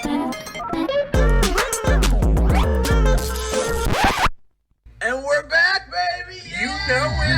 And we're back, baby! Yeah! You know it!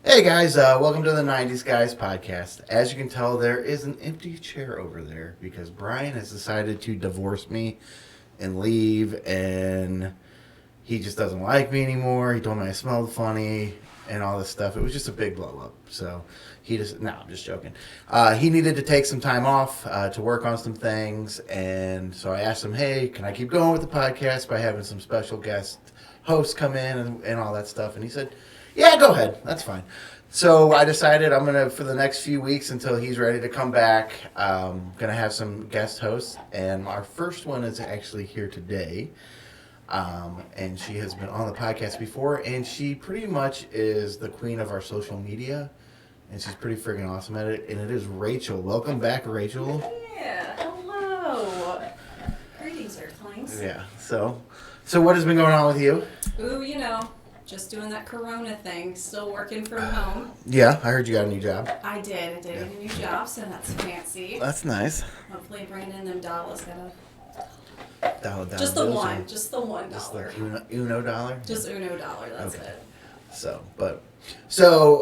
Hey guys, welcome to the 90s Guys podcast. As you can tell, there is an empty chair over there because Brian has decided to divorce me and leave, and he just doesn't like me anymore. He told me I smelled funny and all this stuff. It was just a big blow up. So I'm just joking. He needed to take some time off to work on some things, and so I asked him, hey, can I keep going with the podcast by having some special guest hosts come in and all that stuff? And he said, yeah, go ahead. That's fine. So I decided I'm going to, for the next few weeks until he's ready to come back, going to have some guest hosts. And our first one is actually here today. And she has been on the podcast before. And she pretty much is the queen of our social media. And she's pretty friggin' awesome at it. And it is Rachel. Welcome back, Rachel. Yeah. Hello. Greetings, Earthlings. Yeah. So what has been going on with you? Ooh, just doing that Corona thing. Still working from home. Yeah, I heard you got a new job. I did get a new job, so that's fancy. That's nice. Hopefully bringing in them dollars. Dollar Just the bills one. or- Just the $1. Just the Uno dollar? Just Uno dollar. That's Okay. it. So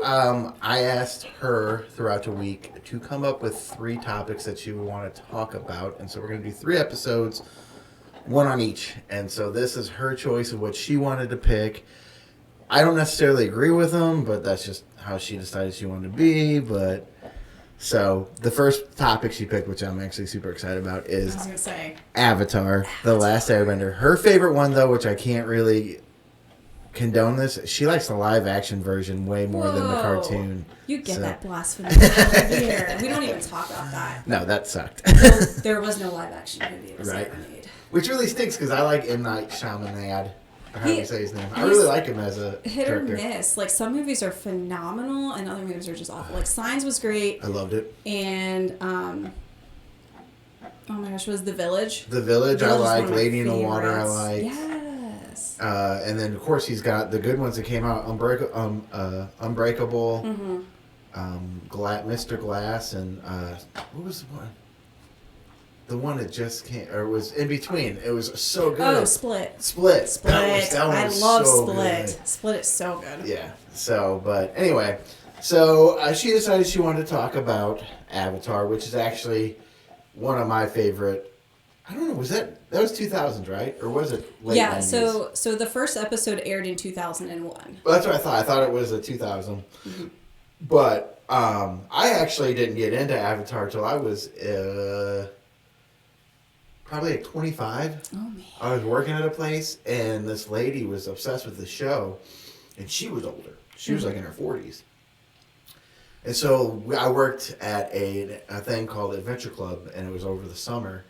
I asked her throughout the week to come up with 3 topics that she would want to talk about. And so we're going to do 3 episodes, one on each. And so this is her choice of what she wanted to pick. I don't necessarily agree with them, but that's just how she decided she wanted to be. But so the first topic she picked, which I'm actually super excited about, is I was gonna say Avatar, The Last Airbender. Her favorite one, though, which I can't really condone this, she likes the live action version way more than the cartoon. You get So- that blasphemy out of here. We don't even talk about that. No, that sucked. There was no live action movie that was Right. ever made. Which really stinks because I like M. Night Shyamalan. Or how do you say his name? I he's really like him as a Hit character. or miss. Like, some movies are phenomenal and other movies are just awful. Like, Signs was great. I loved it. And oh my gosh, was The Village? The Village I is one like. of my Lady in the Water I favorites. like. Yes. And then of course he's got the good ones that came out: Unbreakable, Mr. Glass, and what was the one? The one that just came, or was in between. It was so good. Oh, Split. Split. Split. That one I was love so Split. good. Split is so good. Yeah. So, but anyway, so she decided she wanted to talk about Avatar, which is actually one of my favorite. I don't know. That was 2000s, right? Or was it late 90s? So the first episode aired in 2001. Well, that's what I thought. I thought it was a 2000. Mm-hmm. But I actually didn't get into Avatar till I was probably like 25. Oh, man. I was working at a place, and this lady was obsessed with the show, and she was older. She was like in her 40s. And so I worked at a thing called Adventure Club, and it was over the summer.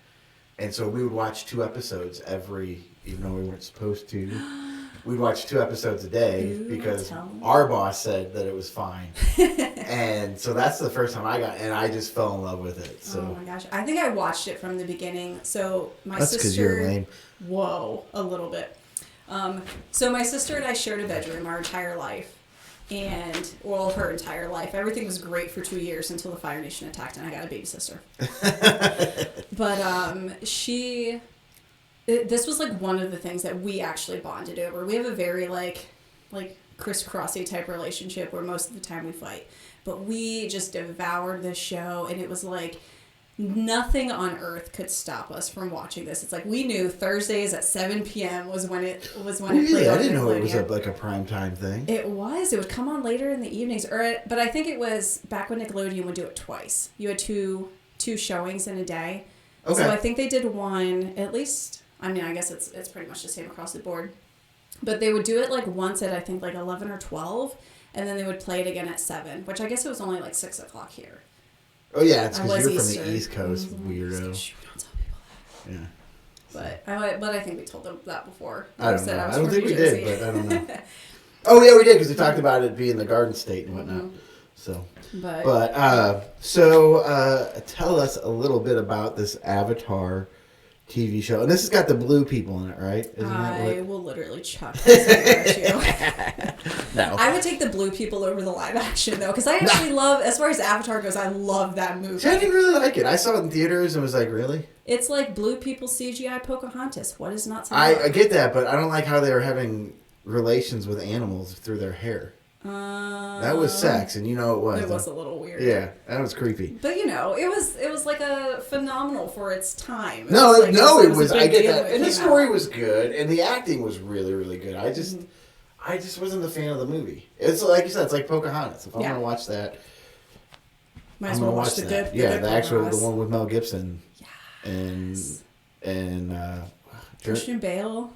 And so we would watch 2 episodes even though we weren't supposed to. We'd watch 2 episodes a day because our boss said that it was fine. And so that's the first time and I just fell in love with it. So. Oh my gosh. I think I watched it from the beginning. So my That's sister... because you're lame. Whoa, a little bit. So my sister and I shared a bedroom our entire life. And, well, her entire life. Everything was great for 2 years until the Fire Nation attacked and I got a baby sister. But this was like one of the things that we actually bonded over. We have a very like crisscrossy type relationship where most of the time we fight. But we just devoured this show, and it was like nothing on earth could stop us from watching this. It's like we knew Thursdays at 7 p.m. was when it played. Really? on I didn't know it was Nickelodeon. like a primetime thing. It was. It would come on later in the evenings, but I think it was back when Nickelodeon would do it twice. You had two showings in a day. Okay. So I think they did one at least. I mean, I guess it's pretty much the same across the board. But they would do it like once at I think like 11 or 12, and then they would play it again at 7, which I guess it was only like 6 o'clock here. Oh yeah, it's I because was you're from Eastern. the East Coast, Don't weirdo. tell people that. Yeah. But I think we told them that before. I don't know. I don't think we Jersey. did, but I don't know. Oh yeah, we did because we talked about it being the Garden State and whatnot. So, tell us a little bit about this Avatar TV show, and this has got the blue people in it, right? I will literally chuck this at you. No, I would take the blue people over the live action though, because I actually love, as far as Avatar goes, I love that movie. See, I didn't really like it. I saw it in theaters and was like, really? It's like blue people CGI Pocahontas. What is not so? I get that, but I don't like how they were having relations with animals through their hair. That was sex, and you know it was. It was a little weird. Yeah, that was creepy. But it was like a phenomenal for its time. It was. I get that, and the story was good, and the acting was really, really good. I just wasn't a fan of the movie. It's like you said, it's like Pocahontas. If I'm gonna watch that, might as well watch the good. The one with Mel Gibson. Yes. And Christian Bale.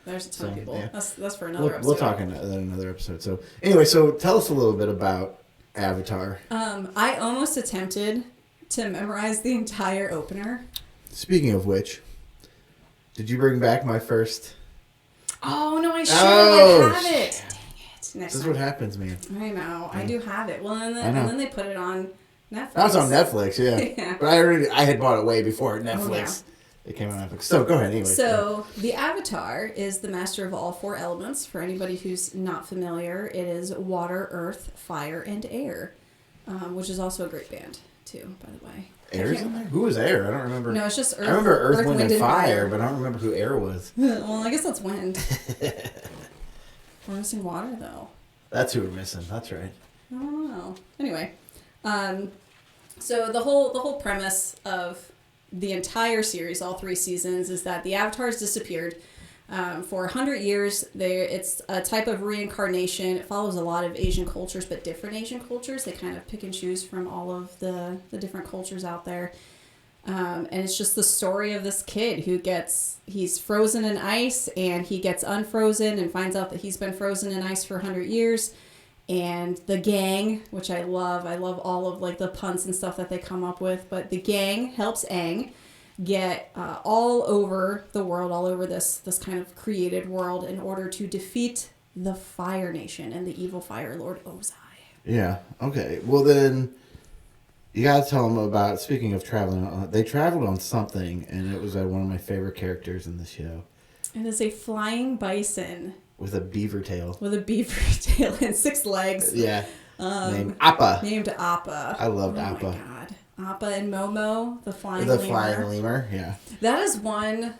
There's a ton of people. Yeah. That's for another episode. We'll talk in another episode. So anyway, tell us a little bit about Avatar. I almost attempted to memorize the entire opener. Speaking of which, did you bring back my first? Oh no, I should. I have it. Shit. Dang it! This is what happens, man. I know. I do have it. Well, and then they put it on Netflix. That was on Netflix, yeah. Yeah. But I had bought it way before Netflix. Oh, yeah. It came on Netflix. So go ahead anyway. So the Avatar is the master of all four elements. For anybody who's not familiar, it is water, earth, fire, and air, which is also a great band too, by the way. Air's in there? Who was Air? I don't remember. No, it's just Earth. I remember Earth, Wind, and Fire, but I don't remember who Air was. Well, I guess that's Wind. We're missing water though. That's who we're missing. That's right. I don't know. Anyway, so the whole premise of the entire series, all 3 seasons, is that the Avatars disappeared for 100 years. It's a type of reincarnation. It follows a lot of Asian cultures, but different Asian cultures. They kind of pick and choose from all of the different cultures out there. And it's just the story of this kid he's frozen in ice, and he gets unfrozen and finds out that he's been frozen in ice for 100 years. And the gang, which I love all of like the puns and stuff that they come up with, but the gang helps Aang get all over the world, all over this kind of created world, in order to defeat the Fire Nation and the evil Fire Lord Ozai. Yeah. Okay. Well, then you gotta tell them about. Speaking of traveling, they traveled on something, and it was one of my favorite characters in the show. It is a flying bison. With a beaver tail. And 6 legs. Yeah. Named Appa. I loved Appa. Oh my god. Appa and Momo, the flying lemur, yeah. That is one,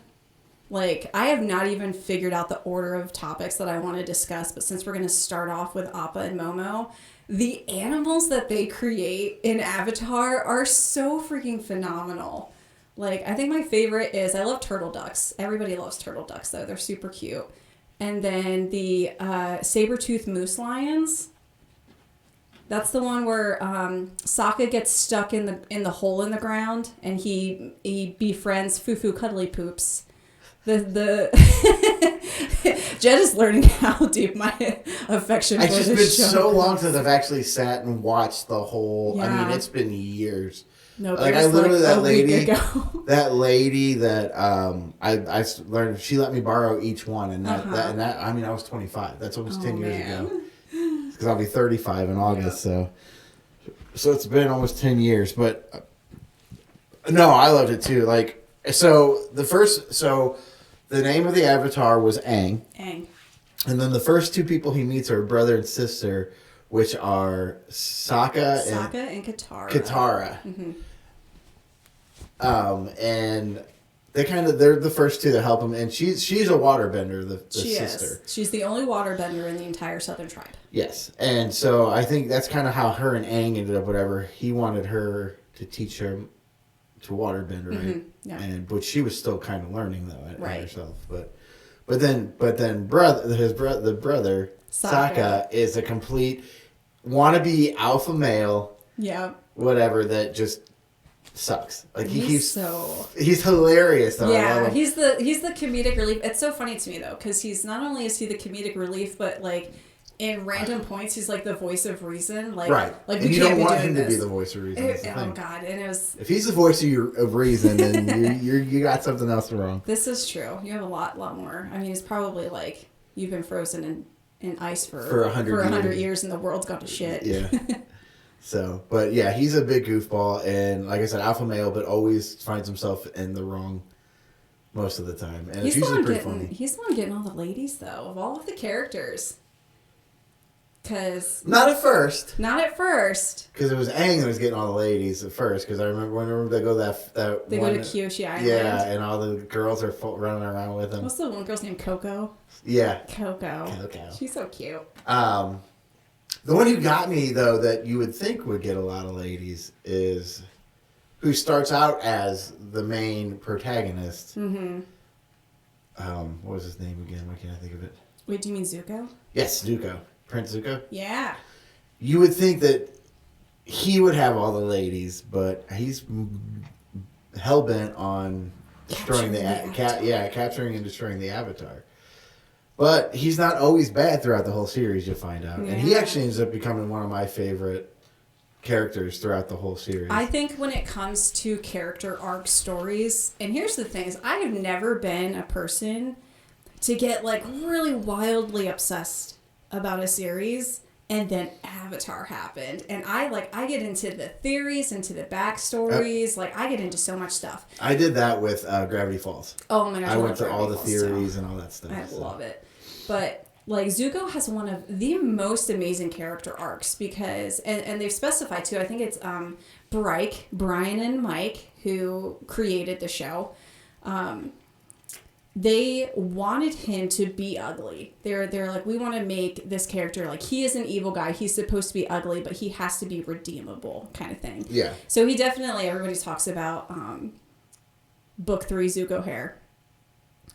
like, I have not even figured out the order of topics that I want to discuss, but since we're going to start off with Appa and Momo, the animals that they create in Avatar are so freaking phenomenal. Like, I think my favorite is, I love turtle ducks. Everybody loves turtle ducks, though. They're super cute. And then the saber-toothed moose lions. That's the one where Sokka gets stuck in the hole in the ground, and he befriends Fufu Cuddly Poops. The Jed is learning how deep my affection for this show. It's just been so long since I've actually sat and watched the whole. Yeah. I mean, it's been years. No, like I literally that lady that I learned, she let me borrow each one, and that I mean I was 25. That's almost 10 years ago. Because I'll be 35 in August, so it's been almost 10 years. But no, I loved it too. Like the name of the Avatar was Aang. And then the first 2 people he meets are brother and sister, which are Sokka and Katara. Mm-hmm. And they're the first 2 that help him, and she's a waterbender, the sister. She's the only waterbender in the entire Southern Tribe. Yes, and so I think that's kind of how her and Aang ended up. Whatever, he wanted her to teach her to waterbend, right? Mm-hmm. Yeah. But she was still kind of learning though at herself. But then the brother Sokka is a complete wannabe alpha male. Yeah. Whatever, that just sucks. Like he's hilarious though. Yeah, he's the comedic relief. It's so funny to me though, because he's not only is he the comedic relief, but like in random points, he's like the voice of reason. Like, right. Like and we you can't don't be want doing him this. to be the voice of reason. Oh God! And it was. If he's the voice of reason, then you got something else wrong. This is true. You have a lot more. I mean, it's probably like you've been frozen in ice for 100 years, and the world's gone to shit. Yeah. So, but yeah, he's a big goofball, and like I said, alpha male, but always finds himself in the wrong most of the time, and it's usually pretty funny. He's the one getting all the ladies, though, of all of the characters. Not at first. Because it was Aang that was getting all the ladies at first. Because I remember they go They go to Kyoshi Island. Yeah, and all the girls are running around with them. What's the one girl's name? Coco. Yeah. Coco. She's so cute. The one who got me though that you would think would get a lot of ladies is who starts out as the main protagonist. Mm-hmm. What was his name again? Why can't I think of it? Wait, do you mean Zuko? Yes, Zuko. Prince Zuko? Yeah. You would think that he would have all the ladies, but he's hell-bent on destroying capturing and destroying the Avatar. But he's not always bad throughout the whole series, you'll find out. Yeah. And he actually ends up becoming one of my favorite characters throughout the whole series. I think when it comes to character arc stories, and here's the thing, is I have never been a person to get like really wildly obsessed about a series, and then Avatar happened, and I get into the theories, into the backstories, I get into so much stuff. I did that with Gravity Falls. Oh my gosh, I went to all the theories and all that stuff. I love it. But Zuko has one of the most amazing character arcs because, and they've specified too, I think it's Brian and Mike who created the show. They wanted him to be ugly. They're like, we want to make this character like he is an evil guy. He's supposed to be ugly, but he has to be redeemable, kind of thing. Yeah. So he definitely, everybody talks about book 3 Zuko hair,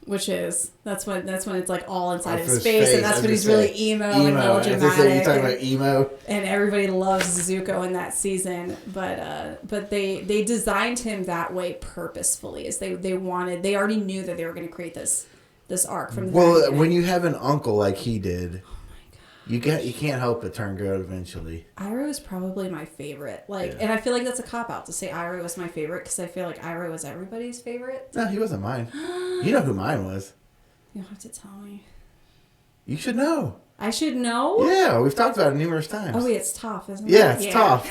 which is that's when it's like all inside his face, and that's when he's really emo and melodramatic. You're talking about emo, and everybody loves Zuko in that season. But they designed him that way purposefully, as they already knew that they were going to create this arc from the very beginning. When you have an uncle like he did. You can't help but turn good eventually. Iroh is probably my favorite. And I feel like that's a cop-out to say Iroh is my favorite, because I feel like Iroh is everybody's favorite. No, he wasn't mine. You know who mine was. You'll have to tell me. You should know. I should know? Yeah, we've talked about it numerous times. Oh, wait, it's Toph, isn't it? Yeah, it's Toph.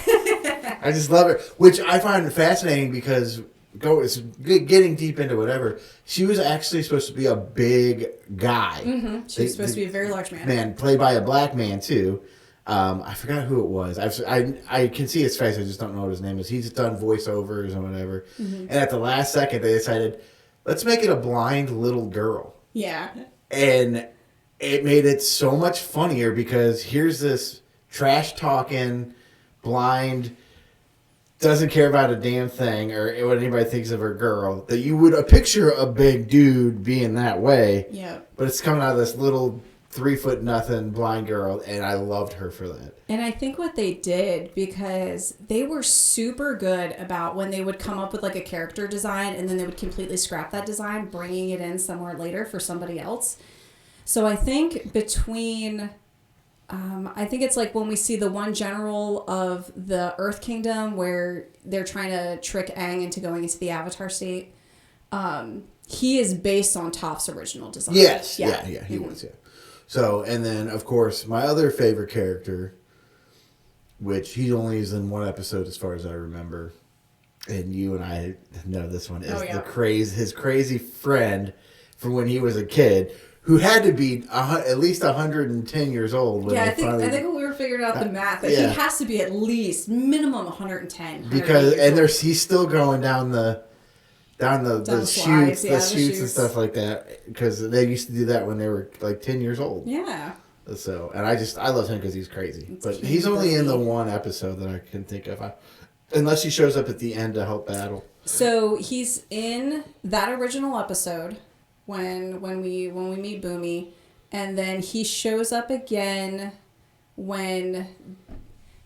I just love her, which I find fascinating because... getting deep into whatever, she was actually supposed to be a big guy. Mm-hmm. She was supposed to be a very large man. Man, played by a black man too. I forgot who it was. I can see his face. I just don't know what his name is. He's done voiceovers and whatever. Mm-hmm. And at the last second, they decided, let's make it a blind little girl. Yeah. And it made it so much funnier because here's this trash talking blind. Doesn't care about a damn thing or what anybody thinks of her girl. That you would picture a big dude being that way. Yeah. But it's coming out of this little 3'0" blind girl, and I loved her for that. And I think what they did, because they were super good about when they would come up with like a character design and then they would completely scrap that design, bringing it in somewhere later for somebody else. So I think between... I think it's like when we see the one general of the Earth Kingdom where they're trying to trick Aang into going into the Avatar state. He is based on Toph's original design. Yes. Yeah, he was, yeah. So, and then, of course, my other favorite character, which he only is in one episode as far as I remember, and you and I know this one, is his crazy friend from when he was a kid, who had to be at least 110 years old. I think when we were figuring out the math, that he has to be at least minimum 110. Because he's still going down the chutes, the chutes and stuff like that. Because they used to do that when they were like 10 years old. Yeah. So, and I love him because he's crazy. But he's only in the one episode that I can think of, unless he shows up at the end to help battle. So he's in that original episode. When we meet Boomy, and then he shows up again when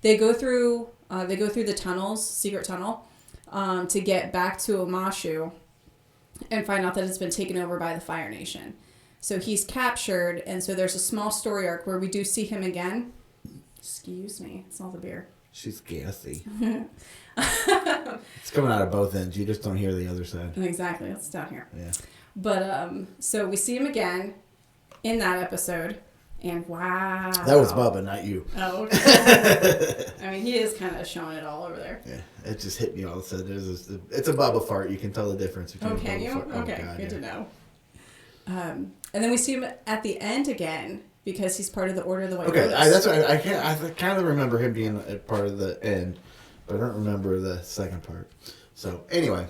they go through the tunnels, secret tunnel, to get back to Omashu and find out that it's been taken over by the Fire Nation. So he's captured, and so there's a small story arc where we do see him again. Excuse me, it's not the beer. She's gassy. It's coming out of both ends. You just don't hear the other side. Exactly, it's down here. Yeah. But so we see him again in that episode, and wow. That was Bubba, not you. Oh, okay. I mean, he is kind of showing it all over there. Yeah, it just hit me all of a sudden. It's a Bubba fart. You can tell the difference between. Oh, can you? Fart. Okay, God, good yeah. to know. And then we see him at the end again because he's part of the Order of the White Lotus. That's what I kind of remember him being a part of the end, but I don't remember the second part. So anyway,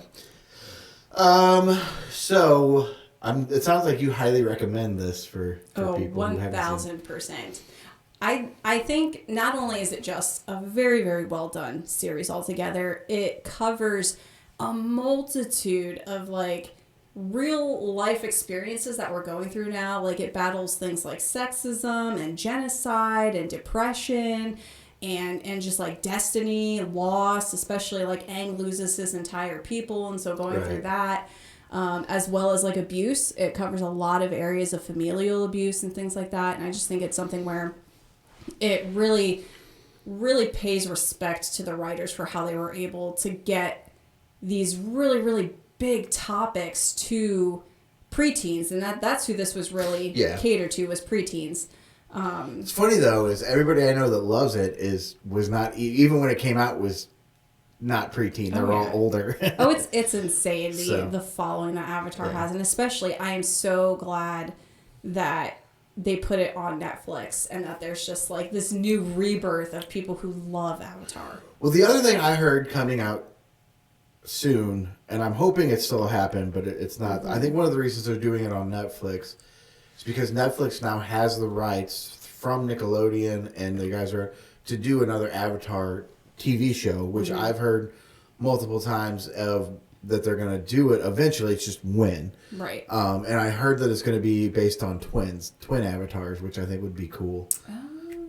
it sounds like you highly recommend this for people who haven't seen it. 1,000%. I think not only is it just a very, very well done series altogether, it covers a multitude of like real life experiences that we're going through now. Like it battles things like sexism and genocide and depression and just like destiny, loss, especially like Aang loses his entire people, and so going through that. As well as like abuse. It covers a lot of areas of familial abuse and things like that. And I just think it's something where it really, really pays respect to the writers for how they were able to get these really, really big topics to preteens. And that's who this was really catered to, was preteens. It's funny though, is everybody I know that loves it was not, even when it came out, was not preteen. They're all older. It's insane the following that Avatar has, and especially I am so glad that they put it on Netflix and that there's just like this new rebirth of people who love Avatar. Well, the other thing I heard coming out soon, and I'm hoping it still happened, but it's not. I think one of the reasons they're doing it on Netflix is because Netflix now has the rights from Nickelodeon and the guys are to do another Avatar TV show, which I've heard multiple times of that they're going to do it eventually. It's just when. Right. And I heard that it's going to be based on twin avatars, which I think would be cool.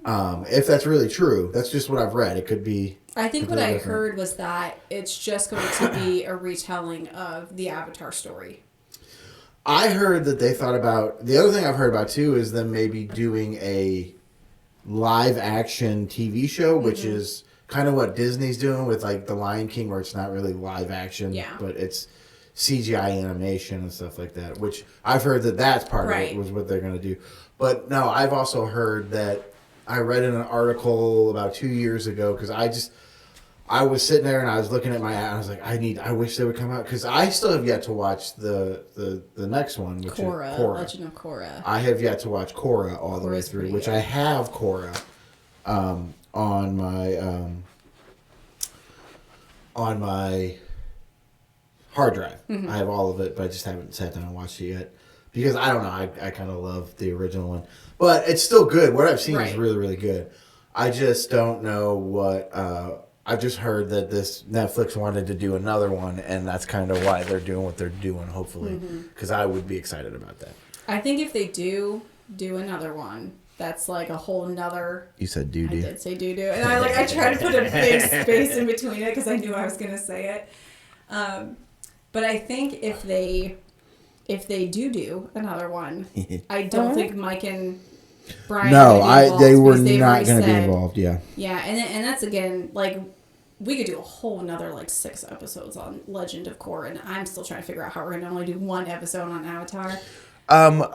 If that's really true. That's just what I've read. It could be. I think what I heard was that it's just going to be a retelling of the Avatar story. I heard that they thought about, the other thing I've heard about too is them maybe doing a live action TV show, which is kind of what Disney's doing with like The Lion King, where it's not really live action, but it's CGI animation and stuff like that, which I've heard that's part of it, was what they're going to do. But no, I've also heard that I read in an article about 2 years ago, because I was sitting there and I was looking at my app and I was like, I wish they would come out, because I still have yet to watch the next one, which is Korra. Legend of Korra. I have yet to watch Korra all the way through, which I have Korra on my hard drive. I have all of it, but I just haven't sat down and watched it yet, because I don't know, I kind of love the original one, but it's still good. What I've seen is really, really good. I just don't know what I've just heard that this Netflix wanted to do another one, and that's kind of why they're doing what they're doing, hopefully, because I would be excited about that. I think if they do another one, that's like a whole nother. You said doo-doo. I did say doo-doo, and I tried to put a big space in between it because I knew I was going to say it. But I think if they do another one, I don't think Mike and Brian. No, they were not going to be involved. Yeah. Yeah, and that's again like we could do a whole nother like 6 episodes on Legend of Korra, and I'm still trying to figure out how we're going to only do 1 episode on Avatar.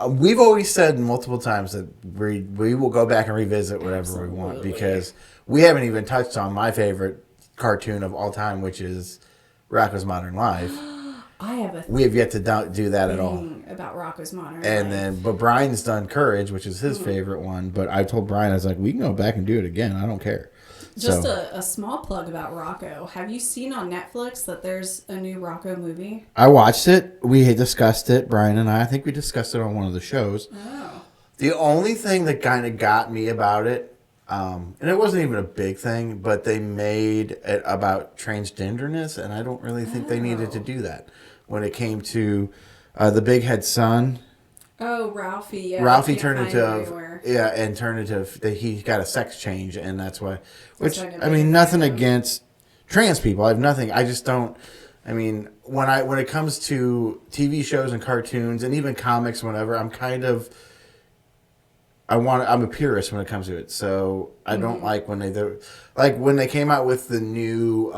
We've always said multiple times that we will go back and revisit whatever we want, because we haven't even touched on my favorite cartoon of all time, which is Rocko's Modern Life. We have yet to do that at all. About Rocko's Modern Life. But Brian's done Courage, which is his favorite one. But I told Brian, I was like, we can go back and do it again. I don't care. Just a small plug about Rocko. Have you seen on Netflix that there's a new Rocko movie? I watched it. We had discussed it, Brian and I. I think we discussed it on one of the shows. Oh. The only thing that kind of got me about it, and it wasn't even a big thing, but they made it about transgenderness, and I don't really think they needed to do that. When it came to the big head son. Oh, Ralphie. Yeah, Ralphie turned into he got a sex change, and that's why. Which I mean, nothing against trans people. I have nothing. I just don't. I mean, when it comes to TV shows and cartoons and even comics, whatever, I'm a purist when it comes to it. So I don't like when they came out with the new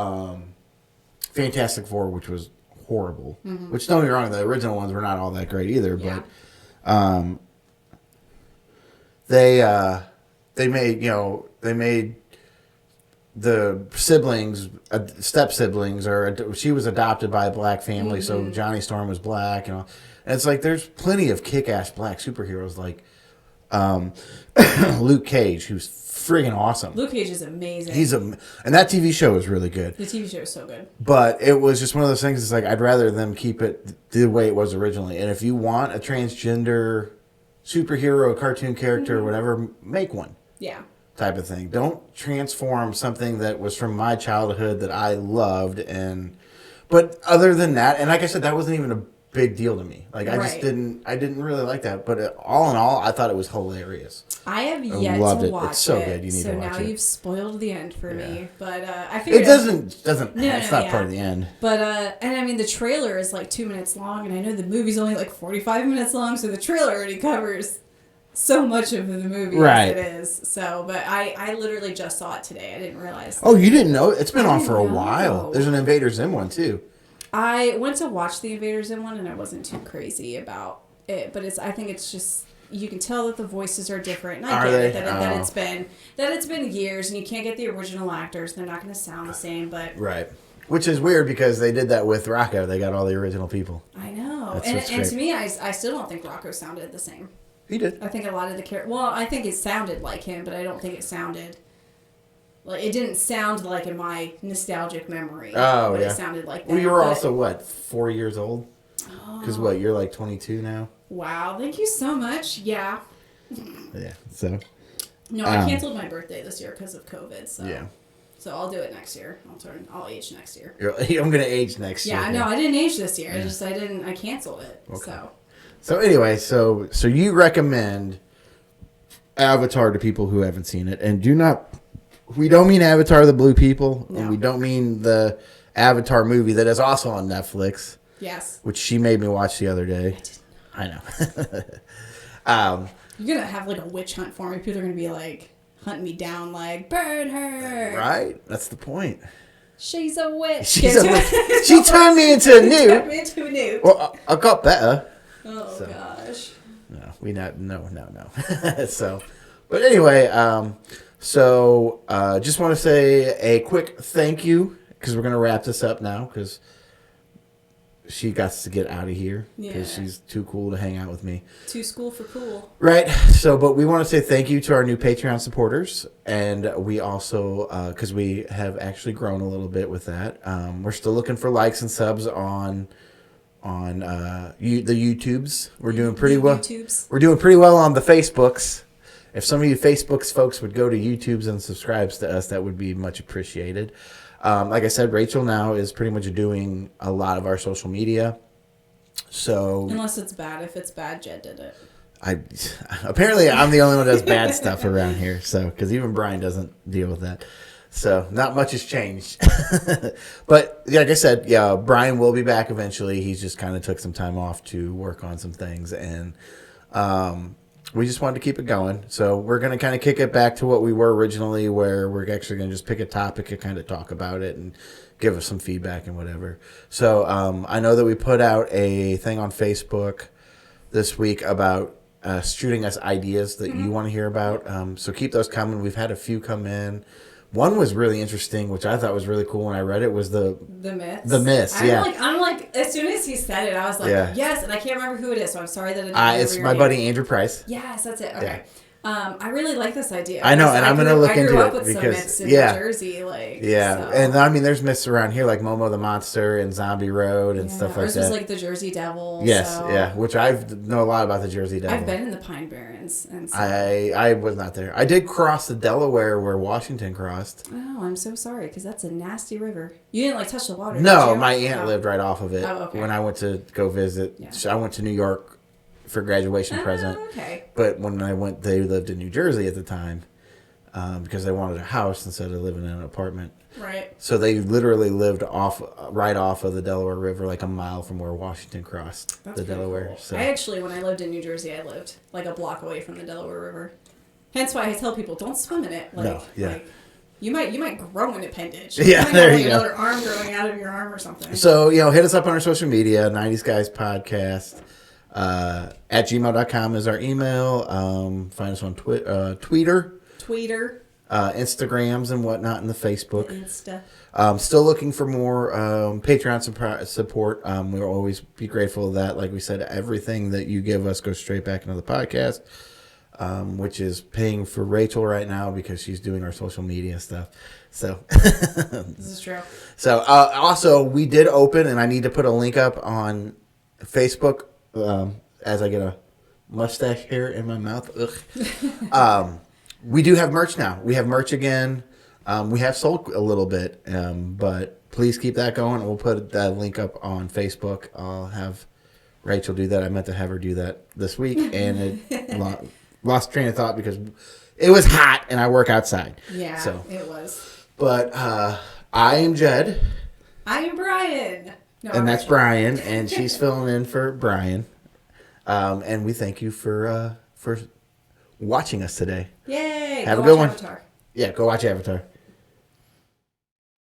Fantastic Four, which was horrible. Which, don't get me wrong, the original ones were not all that great either. Yeah. But they made the siblings, step siblings, or she was adopted by a black family, so Johnny Storm was black, and it's like there's plenty of kick-ass black superheroes like Luke Cage, who's friggin' awesome. Luke Cage is amazing. And that TV show is really good. The TV show is so good. But it was just one of those things. It's like I'd rather them keep it the way it was originally. And if you want a transgender superhero, cartoon character, or whatever, make one. Yeah. Type of thing. Don't transform something that was from my childhood that I loved. But other than that, and like I said, that wasn't even a big deal to me. Like I didn't really like that. But all in all, I thought it was hilarious. I have yet to watch it. It's so good. You need to watch it. So now you've spoiled the end for me. But I figured it doesn't. It's not part of the end. But and I mean the trailer is like 2 minutes long, and I know the movie's only like 45 minutes long, so the trailer already covers so much of the movie as it is. So, but I literally just saw it today. I didn't realize. Oh, you didn't know? It's been on for a while. There's an Invader Zim one too. I went to watch the Invader Zim one, and I wasn't too crazy about it. But I think it's just. You can tell that the voices are different, and I get it that it's been years, and you can't get the original actors. They're not going to sound the same, but right, which is weird because they did that with Rocco. They got all the original people. I know, and to me, I still don't think Rocco sounded the same. He did. I think a lot of the characters. Well, I think it sounded like him, but I don't think it sounded like it didn't sound like in my nostalgic memory. Oh, but yeah. It sounded like that. Well, you were also what 4 years old? Because you're like 22 now. Wow, thank you so much. Yeah. Yeah, so. No, I canceled my birthday this year because of COVID, so. Yeah. So I'll do it next year. I'll age next year. I'm going to age next year. Yeah, no, I didn't age this year. Yeah. I canceled it, okay. so. So anyway, so you recommend Avatar to people who haven't seen it, and we don't mean Avatar the Blue People, no. And we don't mean the Avatar movie that is also on Netflix. Yes. Which she made me watch the other day. I know. You're going to have like a witch hunt for me. People are going to be like hunting me down like, burn her. Right? That's the point. She's a witch. She turned me into a newt. Turned me into a newt. Well, I got better. Oh, gosh. No. So, but anyway, just want to say a quick thank you because we're going to wrap this up now because she got to get out of here because she's too cool to hang out with me. Too school for cool. Right. So, but we want to say thank you to our new Patreon supporters. And we also, because we have actually grown a little bit with that. We're still looking for likes and subs on the YouTubes. We're doing pretty well. We're doing pretty well on the Facebooks. If some of you Facebooks folks would go to YouTubes and subscribe to us, that would be much appreciated. Like I said, Rachel now is pretty much doing a lot of our social media. So unless it's bad. If it's bad, Jed did it. Apparently I'm the only one that does bad stuff around here. So because even Brian doesn't deal with that. So not much has changed. But like I said, yeah, Brian will be back eventually. He's just kind of took some time off to work on some things, and we just wanted to keep it going. So we're going to kind of kick it back to what we were originally, where we're actually going to just pick a topic and kind of talk about it and give us some feedback and whatever. So I know that we put out a thing on Facebook this week about shooting us ideas that you want to hear about. So keep those coming. We've had a few come in. One was really interesting, which I thought was really cool when I read it, was the myths. The myths, yeah. I'm like, as soon as he said it, I was like, yes, and I can't remember who it is, so I'm sorry that I didn't it's my buddy Andrew Price. Yes, that's it. Okay. Yeah. I really like this idea. I know, and I'm going to look into it because because some myths in New Jersey, like so. And I mean, there's myths around here like Momo the Monster and Zombie Road and stuff like that. Ours was like the Jersey Devil. Yes, which I know a lot about the Jersey Devil. I've been in the Pine Barrens, and so. I was not there. I did cross the Delaware where Washington crossed. Oh, I'm so sorry because that's a nasty river. You didn't like touch the water. No, did you? my aunt lived right off of it. Oh, okay. When I went to go visit. Yeah. I went to New York for graduation present. Okay. But when I went, they lived in New Jersey at the time. because they wanted a house instead of living in an apartment. Right. So they literally lived right off of the Delaware River, like a mile from where Washington crossed the Delaware. Cool. So. I actually, when I lived in New Jersey, I lived like a block away from the Delaware River. Hence why I tell people, don't swim in it. Like, no, yeah. Like, you might grow an appendage. Yeah, might there have, you go. Another arm growing out of your arm or something. So, hit us up on our social media, 90s Guys Podcast. At gmail.com is our email. Find us on Twitter. Instagrams and whatnot, and the Facebook. Insta. Still looking for more Patreon support. We'll always be grateful of that. Like we said, everything that you give us goes straight back into the podcast, which is paying for Rachel right now because she's doing our social media stuff. So this is true. So also, we did open, and I need to put a link up on Facebook as I get a mustache hair in my mouth. Ugh. We do have merch now. We have merch again. We have sold a little bit, but please keep that going. We'll put that link up on Facebook. I'll have Rachel do that. I meant to have her do that this week, and it lost train of thought because it was hot and I work outside. Yeah, so, it was. But I am Jed. I am Brian. No, and that's Brian, and she's filling in for Brian. And we thank you for watching us today. Yay! Have Go a good watch one. Avatar. Yeah, go watch Avatar.